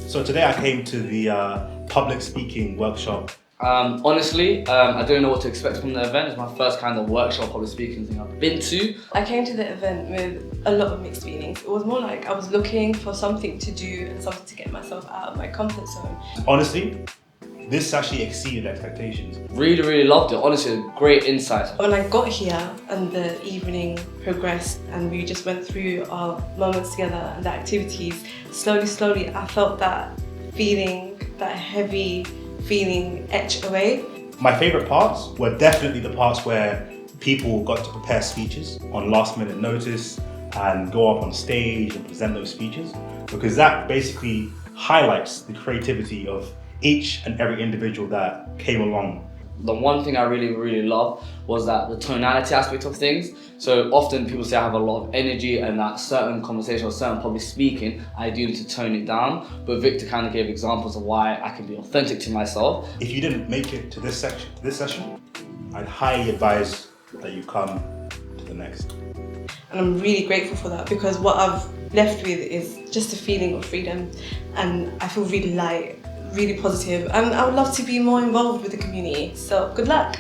So today I came to the public speaking workshop. Honestly, I don't know what to expect from the event. It's my first kind of workshop public speaking thing I've been to. I came to the event with a lot of mixed feelings. It was more like I was looking for something to do and something to get myself out of my comfort zone. Honestly, this actually exceeded expectations. Really loved it. Honestly, great insights. When I got here and the evening progressed and we just went through our moments together and the activities, slowly I felt that feeling, that heavy feeling etch away. My favourite parts were definitely the parts where people got to prepare speeches on last minute notice and go up on stage and present those speeches, because that basically highlights the creativity of each and every individual that came along. The one thing I really loved was that the tonality aspect of things. So often people say I have a lot of energy and that certain conversation or certain public speaking, I do need to tone it down. But Victor kind of gave examples of why I can be authentic to myself. If you didn't make it to this session, I'd highly advise that you come to the next. And I'm really grateful for that, because what I've left with is just a feeling of freedom, and I feel really light, really positive, and I would love to be more involved with the community. So good luck.